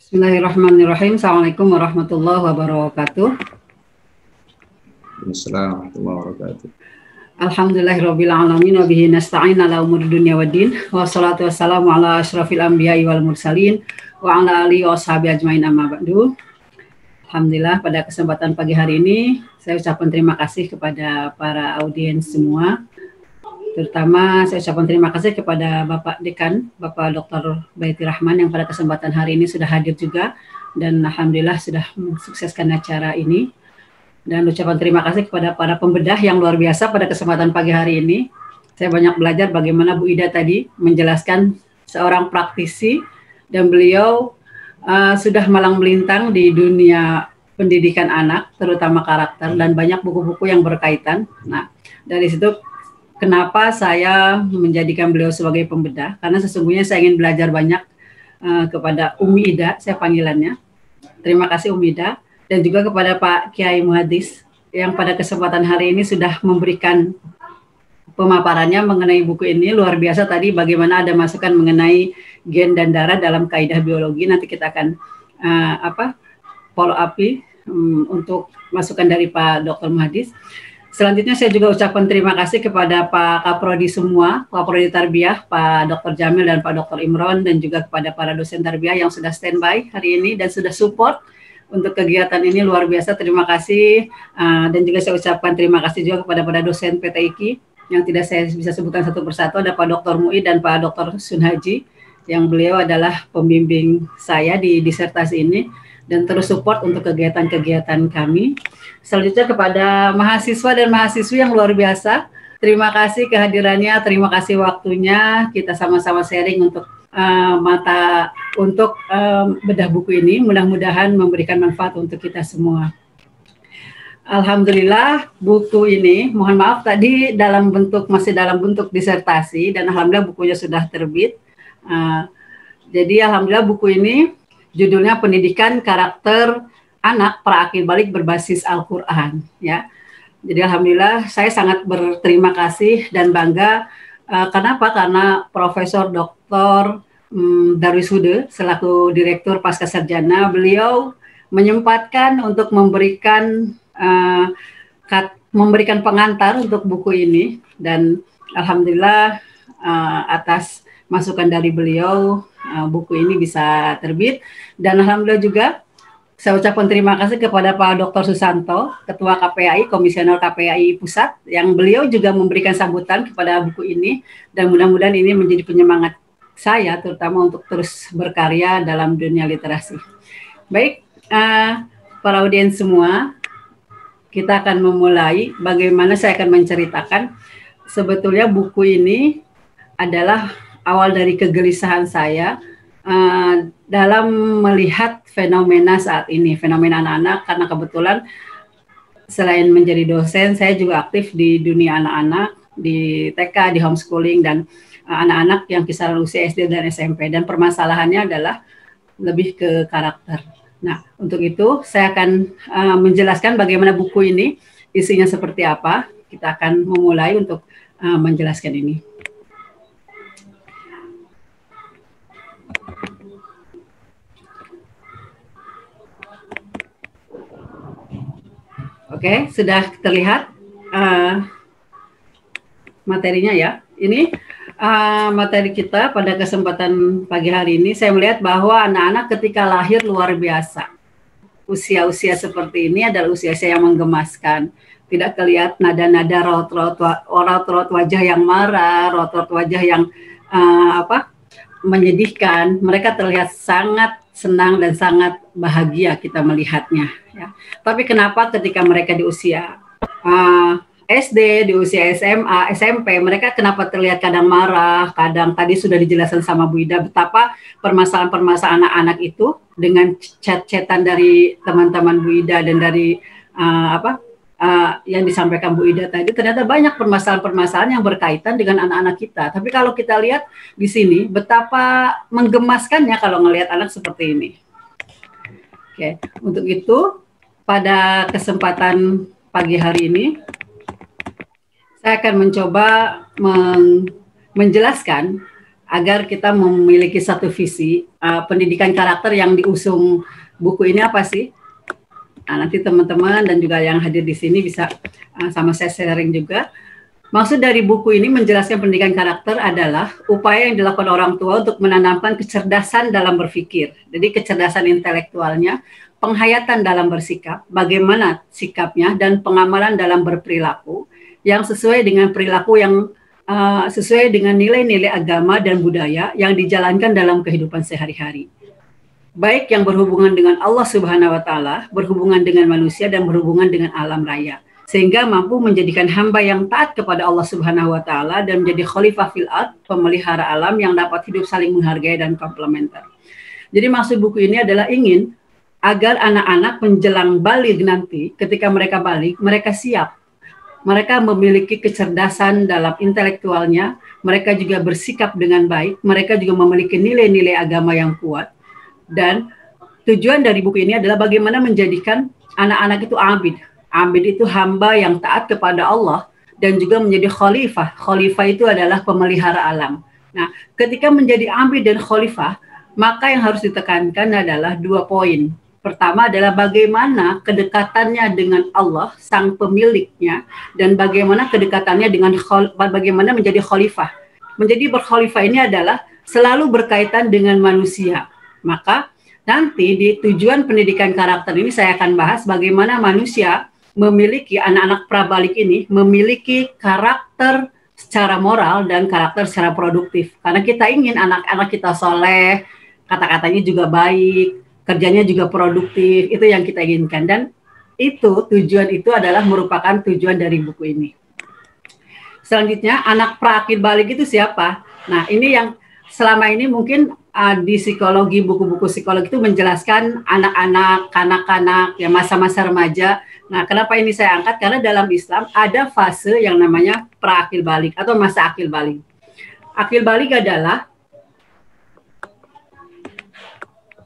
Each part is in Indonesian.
Bismillahirrahmanirrahim. Assalamualaikum warahmatullahi wabarakatuh. Assalamualaikum warahmatullahi wabarakatuh. Alhamdulillahirabbil alamin wa bihi nasta'in ala umuri dunya waddin. Wassalatu wassalamu ala asyrafil anbiya'i wal mursalin wa ala alihi washabihi ajmain amma ba'du. Alhamdulillah, pada kesempatan pagi hari ini saya ucapkan terima kasih kepada para audiens semua. Terutama saya ucapkan terima kasih kepada Bapak Dekan, Bapak Dr. Baiti Rahman yang pada kesempatan hari ini sudah hadir juga dan alhamdulillah sudah mensukseskan acara ini. Dan ucapan terima kasih kepada para pembedah yang luar biasa pada kesempatan pagi hari ini. Saya banyak belajar bagaimana Bu Ida tadi menjelaskan seorang praktisi dan beliau sudah malang melintang di dunia pendidikan anak, terutama karakter, dan banyak buku-buku yang berkaitan. Nah, dari situ kenapa saya menjadikan beliau sebagai pembedah, karena sesungguhnya saya ingin belajar banyak kepada Umi Ida, saya panggilannya. Terima kasih Umi Ida. Dan juga kepada Pak Kiai Muhadis yang pada kesempatan hari ini sudah memberikan pemaparannya mengenai buku ini. Luar biasa tadi bagaimana ada masukan mengenai gen dan darah dalam kaidah biologi. Nanti kita akan follow up untuk masukan dari Pak Dr. Muhadis. Selanjutnya saya juga ucapkan terima kasih kepada Pak Kaprodi semua, Kaprodi Tarbiyah, Pak Dr. Jamil dan Pak Dr. Imron, dan juga kepada para dosen Tarbiyah yang sudah standby hari ini dan sudah support untuk kegiatan ini. Luar biasa, terima kasih. Dan juga saya ucapkan terima kasih juga kepada dosen PTIQ yang tidak saya bisa sebutkan satu persatu. Ada Pak Dr. Muid dan Pak Dr. Sunhaji yang beliau adalah pembimbing saya di disertasi ini dan terus support untuk kegiatan-kegiatan kami. Selanjutnya kepada mahasiswa dan mahasiswi yang luar biasa, terima kasih kehadirannya, terima kasih waktunya. Kita sama-sama sharing untuk bedah buku ini, mudah-mudahan memberikan manfaat untuk kita semua. Alhamdulillah buku ini, mohon maaf tadi masih dalam bentuk disertasi dan alhamdulillah bukunya sudah terbit. Jadi alhamdulillah buku ini judulnya Pendidikan Karakter Anak Praakil Balik Berbasis Al-Quran. Ya, jadi alhamdulillah saya sangat berterima kasih dan bangga. Kenapa? Karena Profesor Dr. Darwis Hude selaku Direktur Pascasarjana, beliau menyempatkan untuk memberikan pengantar untuk buku ini dan alhamdulillah atas masukan dari beliau buku ini bisa terbit dan alhamdulillah juga saya ucapkan terima kasih kepada Pak Dr. Susanto, Ketua KPAI, Komisioner KPAI Pusat, yang beliau juga memberikan sambutan kepada buku ini dan mudah-mudahan ini menjadi penyemangat saya terutama untuk terus berkarya dalam dunia literasi. Baik, para audiens semua, kita akan memulai bagaimana saya akan menceritakan sebetulnya buku ini adalah awal dari kegelisahan saya dalam melihat fenomena saat ini, fenomena anak-anak, karena kebetulan selain menjadi dosen, saya juga aktif di dunia anak-anak, di TK, di homeschooling, dan anak-anak yang kisaran usia SD dan SMP. Dan permasalahannya adalah lebih ke karakter. Nah, untuk itu saya akan menjelaskan bagaimana buku ini, isinya seperti apa. Kita akan memulai untuk menjelaskan ini. Oke, sudah terlihat materinya ya. Ini materi kita pada kesempatan pagi hari ini. Saya melihat bahwa anak-anak ketika lahir luar biasa. Usia-usia seperti ini adalah usia-usia yang menggemaskan. Tidak terlihat nada-nada raut-raut wajah yang marah, raut-raut wajah yang menyedihkan. Mereka terlihat sangat senang dan sangat bahagia kita melihatnya. Ya. Tapi kenapa ketika mereka di usia SD, di usia SMA, SMP, mereka kenapa terlihat kadang marah, kadang tadi sudah dijelaskan sama Bu Ida betapa permasalahan-permasalahan anak-anak itu dengan chat-chatan dari teman-teman Bu Ida dan dari yang disampaikan Bu Ida tadi, ternyata banyak permasalahan-permasalahan yang berkaitan dengan anak-anak kita. Tapi kalau kita lihat di sini, betapa menggemaskannya kalau ngelihat anak seperti ini. Oke, untuk itu pada kesempatan pagi hari ini, saya akan mencoba menjelaskan agar kita memiliki satu visi. Pendidikan karakter yang diusung buku ini apa sih? Nah, nanti teman-teman dan juga yang hadir di sini bisa sama saya sharing juga. Maksud dari buku ini menjelaskan pendidikan karakter adalah upaya yang dilakukan orang tua untuk menanamkan kecerdasan dalam berpikir. Jadi kecerdasan intelektualnya, penghayatan dalam bersikap, bagaimana sikapnya, dan pengamalan dalam berperilaku yang sesuai dengan perilaku yang sesuai dengan nilai-nilai agama dan budaya yang dijalankan dalam kehidupan sehari-hari. Baik yang berhubungan dengan Allah Subhanahu wa Ta'ala, berhubungan dengan manusia, dan berhubungan dengan alam raya, sehingga mampu menjadikan hamba yang taat kepada Allah Subhanahu wa Ta'ala dan menjadi khalifah fil ard, pemelihara alam yang dapat hidup saling menghargai dan komplementer. Jadi maksud buku ini adalah ingin agar anak-anak menjelang balik nanti, ketika mereka balik, mereka siap. Mereka memiliki kecerdasan dalam intelektualnya, mereka juga bersikap dengan baik, mereka juga memiliki nilai-nilai agama yang kuat. Dan tujuan dari buku ini adalah bagaimana menjadikan anak-anak itu abid. Abid itu hamba yang taat kepada Allah dan juga menjadi khalifah. Khalifah itu adalah pemelihara alam. Nah, ketika menjadi abid dan khalifah, maka yang harus ditekankan adalah 2 poin. Pertama adalah bagaimana kedekatannya dengan Allah, sang pemiliknya, dan bagaimana kedekatannya dengan bagaimana menjadi khalifah. Menjadi berkhalifah ini adalah selalu berkaitan dengan manusia. Maka nanti di tujuan pendidikan karakter ini saya akan bahas bagaimana manusia memiliki anak-anak prabalik ini memiliki karakter secara moral dan karakter secara produktif. Karena kita ingin anak-anak kita soleh, kata-katanya juga baik, kerjanya juga produktif, itu yang kita inginkan. Dan itu tujuan itu adalah merupakan tujuan dari buku ini. Selanjutnya, anak pra-akil balik itu siapa? Nah, ini yang selama ini mungkin di psikologi, buku-buku psikologi itu menjelaskan anak-anak, kanak-kanak, ya masa-masa remaja. Nah, kenapa ini saya angkat? Karena dalam Islam ada fase yang namanya pra-akil balik atau masa akil balik. Akil balik adalah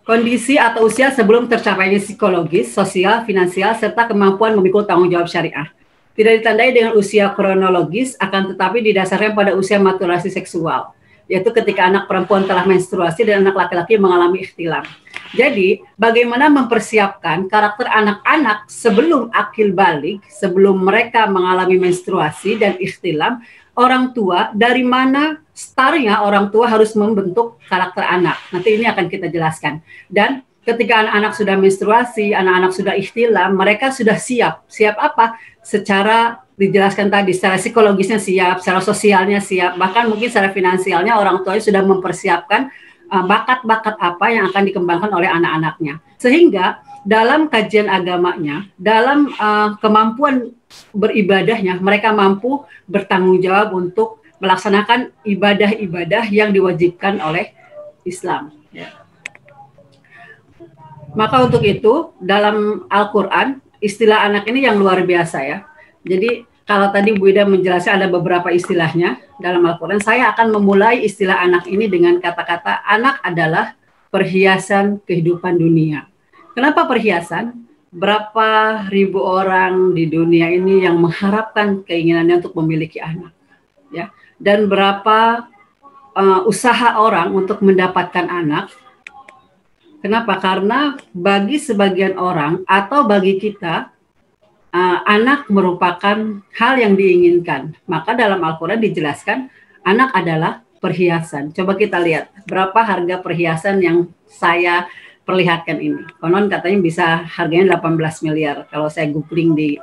kondisi atau usia sebelum tercapainya psikologis, sosial, finansial, serta kemampuan memikul tanggung jawab syariah. Tidak ditandai dengan usia kronologis, akan tetapi didasarkan pada usia maturasi seksual, yaitu ketika anak perempuan telah menstruasi dan anak laki-laki mengalami ikhtilam. Jadi, bagaimana mempersiapkan karakter anak-anak sebelum akil balik, sebelum mereka mengalami menstruasi dan ikhtilam, orang tua, dari mana startnya orang tua harus membentuk karakter anak. Nanti ini akan kita jelaskan. Dan ketika anak-anak sudah menstruasi, anak-anak sudah ikhtilam, mereka sudah siap. Siap apa? Secara dijelaskan tadi, secara psikologisnya siap, secara sosialnya siap, bahkan mungkin secara finansialnya orang tuanya sudah mempersiapkan bakat-bakat apa yang akan dikembangkan oleh anak-anaknya. Sehingga dalam kajian agamanya, dalam kemampuan beribadahnya, mereka mampu bertanggung jawab untuk melaksanakan ibadah-ibadah yang diwajibkan oleh Islam. Ya. Maka untuk itu, dalam Al-Quran, istilah anak ini yang luar biasa ya. Jadi kalau tadi Bu Ida menjelaskan ada beberapa istilahnya dalam Al-Quran, saya akan memulai istilah anak ini dengan kata-kata anak adalah perhiasan kehidupan dunia. Kenapa perhiasan? Berapa ribu orang di dunia ini yang mengharapkan keinginannya untuk memiliki anak, ya? Dan berapa usaha orang untuk mendapatkan anak? Kenapa? Karena bagi sebagian orang atau bagi kita, anak merupakan hal yang diinginkan. Maka dalam Al-Quran dijelaskan anak adalah perhiasan. Coba kita lihat berapa harga perhiasan yang saya perlihatkan ini. Konon katanya bisa harganya 18 miliar kalau saya googling di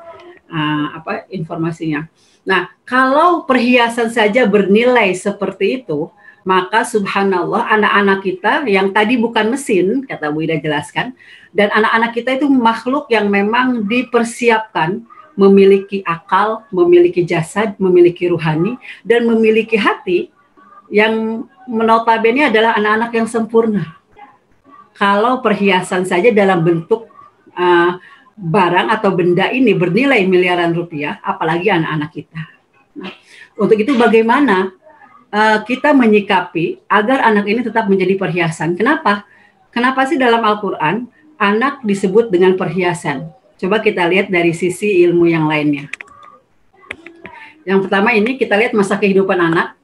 informasinya. Nah, kalau perhiasan saja bernilai seperti itu, maka subhanallah anak-anak kita yang tadi bukan mesin, kata Bu Ida jelaskan, dan anak-anak kita itu makhluk yang memang dipersiapkan memiliki akal, memiliki jasad, memiliki ruhani, dan memiliki hati yang notabene adalah anak-anak yang sempurna. Kalau perhiasan saja dalam bentuk barang atau benda ini bernilai miliaran rupiah, apalagi anak-anak kita. Nah, untuk itu bagaimana kita menyikapi agar anak ini tetap menjadi perhiasan? Kenapa? Kenapa sih dalam Al-Quran anak disebut dengan perhiasan? Coba kita lihat dari sisi ilmu yang lainnya. Yang pertama ini kita lihat masa kehidupan anak.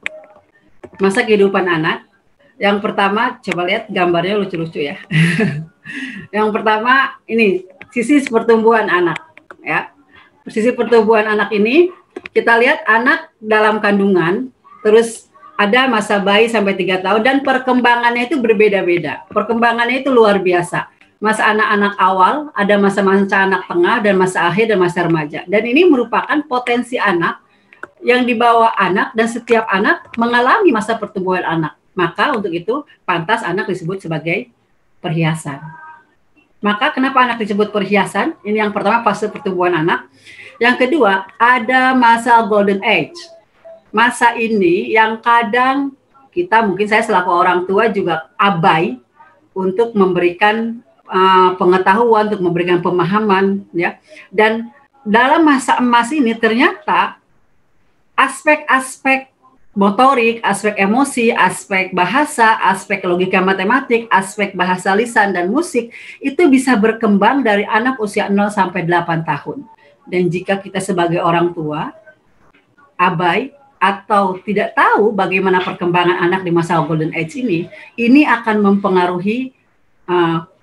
masa kehidupan anak. Yang pertama, coba lihat gambarnya lucu-lucu ya. Yang pertama ini sisi pertumbuhan anak ya. Sisi pertumbuhan anak ini kita lihat anak dalam kandungan, terus ada masa bayi sampai 3 tahun dan perkembangannya itu berbeda-beda. Perkembangannya itu luar biasa. Masa anak-anak awal, ada masa-masa anak tengah dan masa akhir dan masa remaja. Dan ini merupakan potensi anak yang dibawa anak dan setiap anak mengalami masa pertumbuhan anak. Maka untuk itu pantas anak disebut sebagai perhiasan. Maka kenapa anak disebut perhiasan? Ini yang pertama fase pertumbuhan anak. Yang kedua ada masa golden age. Masa ini yang kadang kita mungkin saya selaku orang tua juga abai untuk memberikan pengetahuan, untuk memberikan pemahaman ya. Dan dalam masa emas ini ternyata aspek-aspek motorik, aspek emosi, aspek bahasa, aspek logika matematik, aspek bahasa lisan dan musik itu bisa berkembang dari anak usia 0 sampai 8 tahun. Dan jika kita sebagai orang tua abai atau tidak tahu bagaimana perkembangan anak di masa golden age ini akan mempengaruhi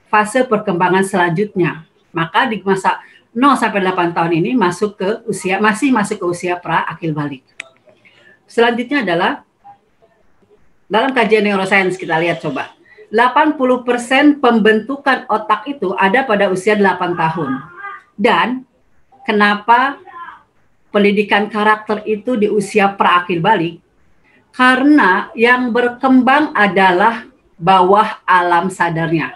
fase perkembangan selanjutnya. Maka di masa 0 sampai 8 tahun ini masih masuk ke usia pra akil balik. Selanjutnya adalah dalam kajian neuroscience kita lihat coba. 80% pembentukan otak itu ada pada usia 8 tahun. Dan kenapa pendidikan karakter itu di usia pra-akil balik? Karena yang berkembang adalah bawah alam sadarnya.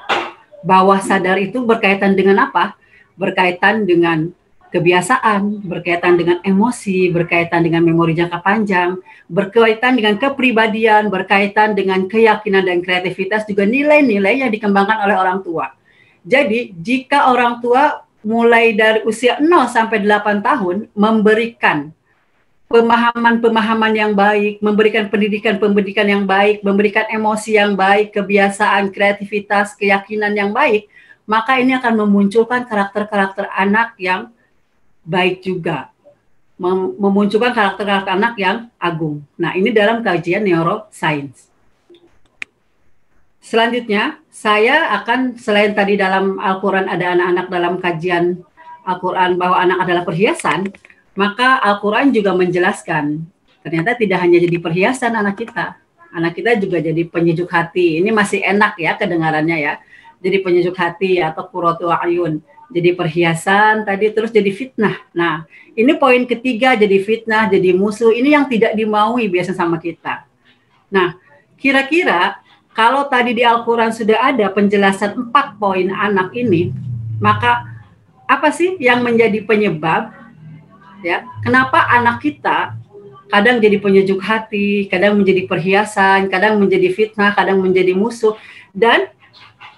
Bawah sadar itu berkaitan dengan apa? Berkaitan dengan kebiasaan, berkaitan dengan emosi, berkaitan dengan memori jangka panjang, berkaitan dengan kepribadian, berkaitan dengan keyakinan dan kreativitas, juga nilai-nilai yang dikembangkan oleh orang tua. Jadi, jika orang tua mulai dari usia 0 sampai 8 tahun memberikan pemahaman-pemahaman yang baik, memberikan pendidikan yang baik, memberikan emosi yang baik, kebiasaan, kreativitas, keyakinan yang baik, maka ini akan memunculkan karakter-karakter anak yang baik juga. Memunculkan karakter-karakter anak yang agung. Nah, ini dalam kajian neuroscience. Selanjutnya, saya akan selain tadi dalam Al-Quran ada anak-anak dalam kajian Al-Quran bahwa anak adalah perhiasan, maka Al-Quran juga menjelaskan ternyata tidak hanya jadi perhiasan anak kita juga jadi penyejuk hati. Ini masih enak ya kedengarannya ya. Jadi penyejuk hati atau qurratu a'yun. Jadi perhiasan tadi terus jadi fitnah. Nah, ini poin ketiga jadi fitnah, jadi musuh. Ini yang tidak dimaui biasa sama kita. Nah, kira-kira kalau tadi di Al-Quran sudah ada penjelasan 4 poin anak ini, maka apa sih yang menjadi penyebab ya? Kenapa anak kita kadang jadi penyejuk hati, kadang menjadi perhiasan, kadang menjadi fitnah, kadang menjadi musuh, dan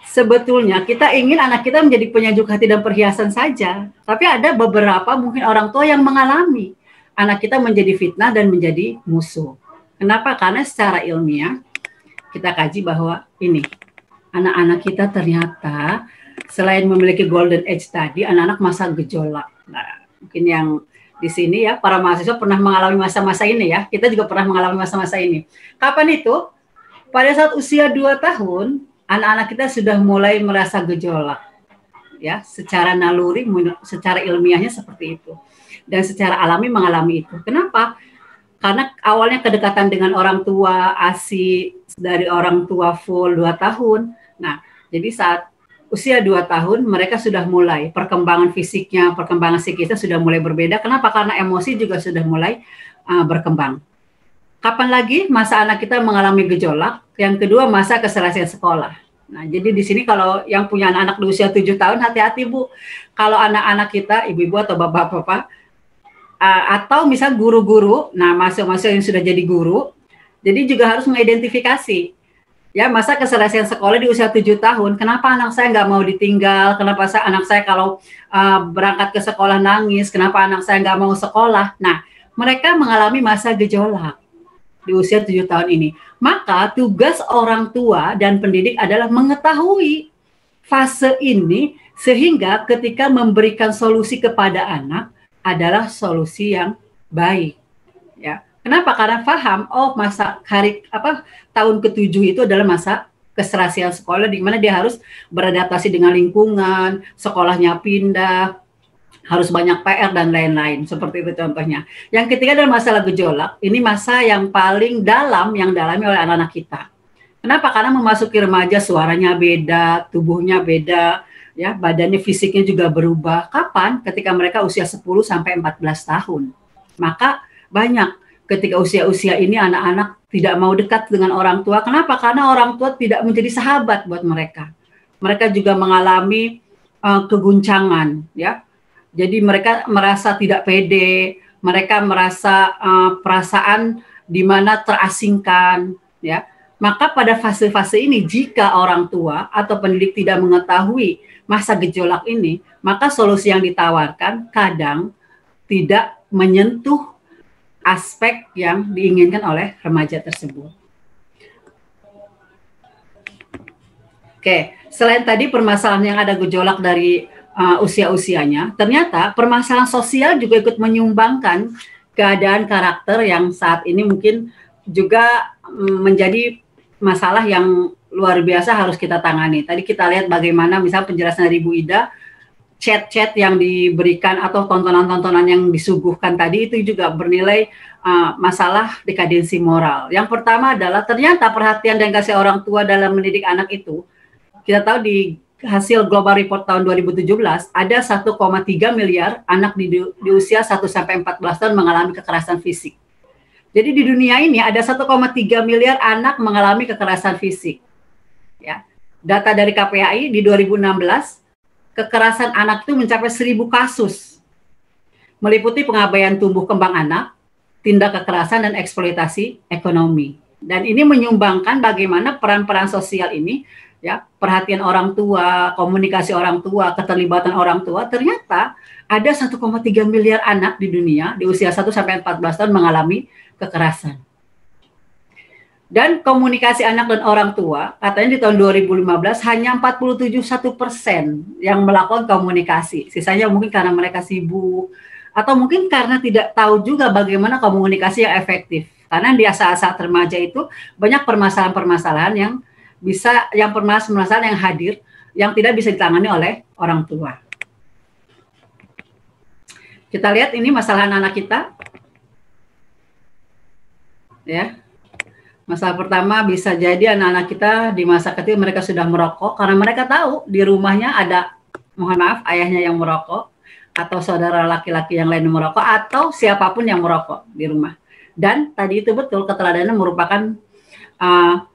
sebetulnya kita ingin anak kita menjadi penyejuk hati dan perhiasan saja, tapi ada beberapa mungkin orang tua yang mengalami anak kita menjadi fitnah dan menjadi musuh. Kenapa? Karena secara ilmiah kita kaji bahwa ini anak-anak kita ternyata selain memiliki golden age tadi, anak-anak masa gejolak. Nah, mungkin yang di sini ya para mahasiswa pernah mengalami masa-masa ini ya. Kita juga pernah mengalami masa-masa ini. Kapan itu? Pada saat usia 2 tahun, anak-anak kita sudah mulai merasa gejolak. Ya, secara naluri, secara ilmiahnya seperti itu. Dan secara alami mengalami itu. Kenapa? Karena awalnya kedekatan dengan orang tua, ASI dari orang tua full 2 tahun. Nah, jadi saat usia 2 tahun mereka sudah mulai perkembangan fisiknya, perkembangan psikisnya sudah mulai berbeda. Kenapa? Karena emosi juga sudah mulai berkembang. Kapan lagi masa anak kita mengalami gejolak? Yang kedua, masa keselesaian sekolah. Nah, jadi di sini kalau yang punya anak-anak di usia 7 tahun, hati-hati Bu. Kalau anak-anak kita, ibu-ibu atau bapak-bapak, atau misal guru-guru, nah masuk-masuk yang sudah jadi guru, jadi juga harus mengidentifikasi ya masa keselesaian sekolah di usia 7 tahun. Kenapa anak saya nggak mau ditinggal? Kenapa anak saya kalau berangkat ke sekolah nangis? Kenapa anak saya nggak mau sekolah? Nah, mereka mengalami masa gejolak di usia 7 tahun ini. Maka tugas orang tua dan pendidik adalah mengetahui fase ini sehingga ketika memberikan solusi kepada anak adalah solusi yang baik. Ya, Kenapa? Karena paham, oh masa tahun ke-7 itu adalah masa keserasian sekolah di mana dia harus beradaptasi dengan lingkungan, sekolahnya pindah, harus banyak PR dan lain-lain. Seperti itu contohnya. Yang ketiga adalah masalah gejolak. Ini masa yang paling dalam yang dialami oleh anak-anak kita. Kenapa? Karena memasuki remaja suaranya beda, tubuhnya beda, ya, badannya fisiknya juga berubah. Kapan? Ketika mereka usia 10 sampai 14 tahun. Maka banyak ketika usia-usia ini anak-anak tidak mau dekat dengan orang tua. Kenapa? Karena orang tua tidak menjadi sahabat buat mereka. Mereka juga mengalami keguncangan, ya. Jadi mereka merasa tidak pede, mereka merasa perasaan di mana terasingkan, ya. Maka pada fase-fase ini jika orang tua atau pendidik tidak mengetahui masa gejolak ini, maka solusi yang ditawarkan kadang tidak menyentuh aspek yang diinginkan oleh remaja tersebut. Oke, selain tadi permasalahan yang ada gejolak dari usia-usianya, ternyata permasalahan sosial juga ikut menyumbangkan keadaan karakter yang saat ini mungkin juga menjadi masalah yang luar biasa harus kita tangani. Tadi kita lihat bagaimana misal penjelasan dari Bu Ida, chat-chat yang diberikan atau tontonan-tontonan yang disuguhkan tadi itu juga bernilai masalah dekadensi moral. Yang pertama adalah ternyata perhatian dan kasih orang tua dalam mendidik anak itu, kita tahu di hasil Global Report tahun 2017 ada 1,3 miliar anak di usia 1 sampai 14 tahun mengalami kekerasan fisik. Jadi di dunia ini ada 1,3 miliar anak mengalami kekerasan fisik. Ya. Data dari KPAI di 2016 kekerasan anak itu mencapai 1.000 kasus, meliputi pengabaian tumbuh kembang anak, tindak kekerasan dan eksploitasi ekonomi. Dan ini menyumbangkan bagaimana peran-peran sosial ini, ya, perhatian orang tua, komunikasi orang tua, keterlibatan orang tua, ternyata ada 1,3 miliar anak di dunia di usia 1 sampai 14 tahun mengalami kekerasan. Dan komunikasi anak dan orang tua, katanya di tahun 2015 hanya 47,1% yang melakukan komunikasi. Sisanya mungkin karena mereka sibuk, atau mungkin karena tidak tahu juga bagaimana komunikasi yang efektif. Karena di saat-saat remaja itu banyak permasalahan-permasalahan yang permasalahan yang hadir, yang tidak bisa ditangani oleh orang tua. Kita lihat ini masalah anak kita. Ya. Masalah pertama bisa jadi anak-anak kita di masa kecil mereka sudah merokok karena mereka tahu di rumahnya ada, mohon maaf, ayahnya yang merokok atau saudara laki-laki yang lain yang merokok atau siapapun yang merokok di rumah. Dan tadi itu betul, keteladanan merupakan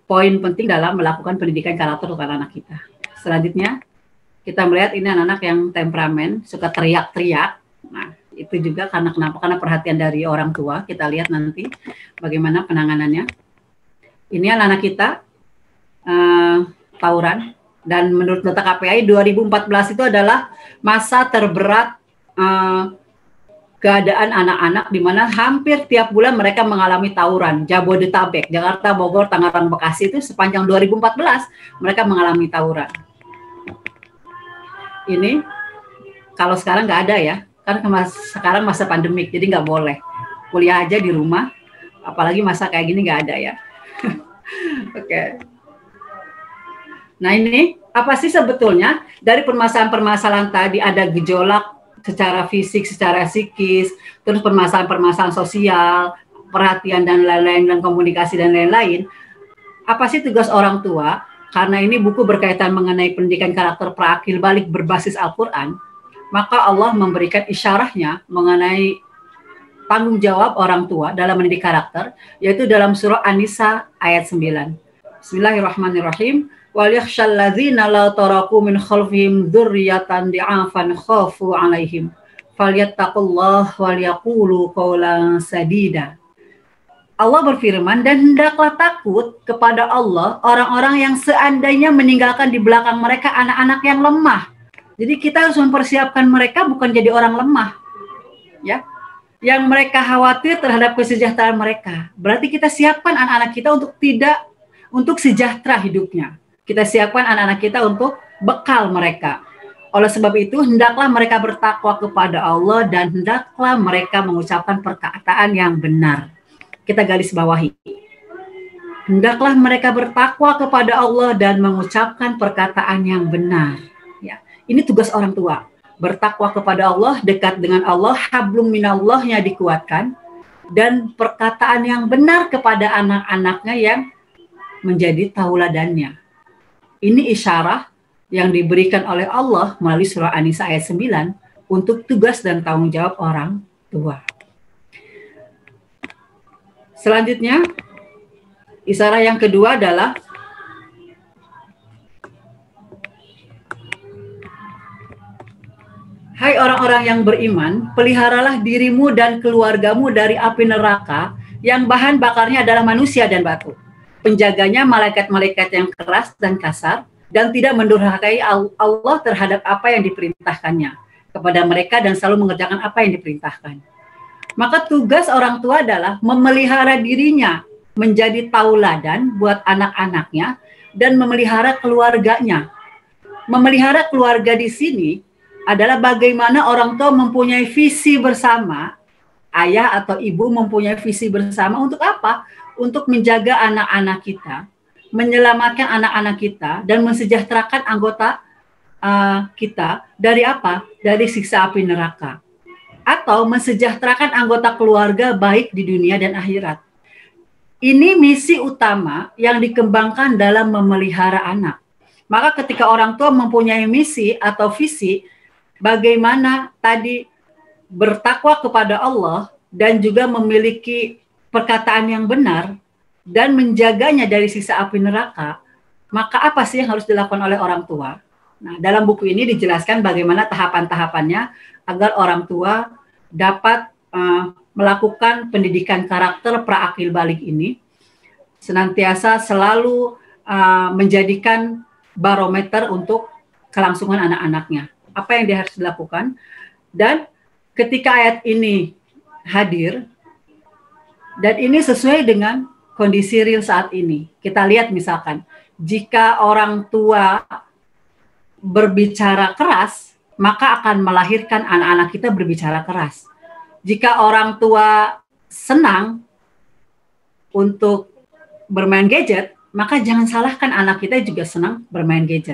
poin penting dalam melakukan pendidikan karakter untuk anak-anak kita. Selanjutnya kita melihat ini anak-anak yang temperamen, suka teriak-teriak. Nah, itu juga karena kenapa? Karena perhatian dari orang tua. Kita lihat nanti bagaimana penanganannya. Ini anak-anak kita tawuran, dan menurut data KPAI 2014 itu adalah masa terberat keadaan anak-anak di mana hampir tiap bulan mereka mengalami tawuran. Jabodetabek, Jakarta, Bogor, Tangerang, Bekasi itu sepanjang 2014 mereka mengalami tawuran. Ini kalau sekarang nggak ada ya, kan sekarang masa pandemik jadi nggak boleh kuliah aja di rumah, apalagi masa kayak gini nggak ada ya. Oke. Nah ini apa sih sebetulnya dari permasalahan-permasalahan tadi, ada gejolak secara fisik, secara psikis, terus permasalahan-permasalahan sosial, perhatian dan lain-lain, dan komunikasi dan lain-lain. Apa sih tugas orang tua? Karena ini buku berkaitan mengenai pendidikan karakter prakil balik berbasis Al-Quran, maka Allah memberikan isyarahnya mengenai tanggung jawab orang tua dalam mendidik karakter, yaitu dalam surah An-Nisa ayat 9. Bismillahirrahmanirrahim. Wal yakhshal ladzina la taraku min khalfihim dzurriyyatan di'afan khafu 'alaihim falyattaqullaha wal yaqulu qawlan sadida. Allah berfirman, dan hendaklah takut kepada Allah orang-orang yang seandainya meninggalkan di belakang mereka anak-anak yang lemah. Jadi kita harus mempersiapkan mereka bukan jadi orang lemah, ya. Yang mereka khawatir terhadap kesejahteraan mereka. Berarti kita siapkan anak-anak kita untuk sejahtera hidupnya. Kita siapkan anak-anak kita untuk bekal mereka. Oleh sebab itu, hendaklah mereka bertakwa kepada Allah dan hendaklah mereka mengucapkan perkataan yang benar. kita garis bawahi. Hendaklah mereka bertakwa kepada Allah dan mengucapkan perkataan yang benar. Ya, ini tugas orang tua. Bertakwa kepada Allah, dekat dengan Allah, hablum minallahnya dikuatkan, dan perkataan yang benar kepada anak-anaknya yang menjadi tauladannya. Ini isyarah yang diberikan oleh Allah melalui surah An-Nisa ayat 9 untuk tugas dan tanggung jawab orang tua. Selanjutnya, isyarah yang kedua adalah hai orang-orang yang beriman, peliharalah dirimu dan keluargamu dari api neraka yang bahan bakarnya adalah manusia dan batu. Penjaganya malaikat-malaikat yang keras dan kasar dan tidak mendurhakai Allah terhadap apa yang diperintahkannya kepada mereka dan selalu mengerjakan apa yang diperintahkan. Maka tugas orang tua adalah memelihara dirinya menjadi tauladan buat anak-anaknya dan memelihara keluarganya. Memelihara keluarga di sini adalah bagaimana orang tua mempunyai visi bersama, ayah atau ibu mempunyai visi bersama untuk apa? Untuk menjaga anak-anak kita, menyelamatkan anak-anak kita, dan mensejahterakan anggota kita dari apa? Dari siksa api neraka. Atau mensejahterakan anggota keluarga baik di dunia dan akhirat. Ini misi utama yang dikembangkan dalam memelihara anak. Maka ketika orang tua mempunyai misi atau visi, bagaimana tadi bertakwa kepada Allah dan juga memiliki perkataan yang benar dan menjaganya dari siksa api neraka, maka apa sih yang harus dilakukan oleh orang tua? Nah, dalam buku ini dijelaskan bagaimana tahapan-tahapannya agar orang tua dapat melakukan pendidikan karakter pra-akil balik ini, senantiasa selalu menjadikan barometer untuk kelangsungan anak-anaknya. Apa yang dia harus dilakukan, dan ketika ayat ini hadir dan ini sesuai dengan kondisi real saat ini, kita lihat misalkan jika orang tua berbicara keras, maka akan melahirkan anak-anak kita berbicara keras. Jika orang tua senang untuk bermain gadget, maka jangan salahkan anak kita juga senang bermain gadget.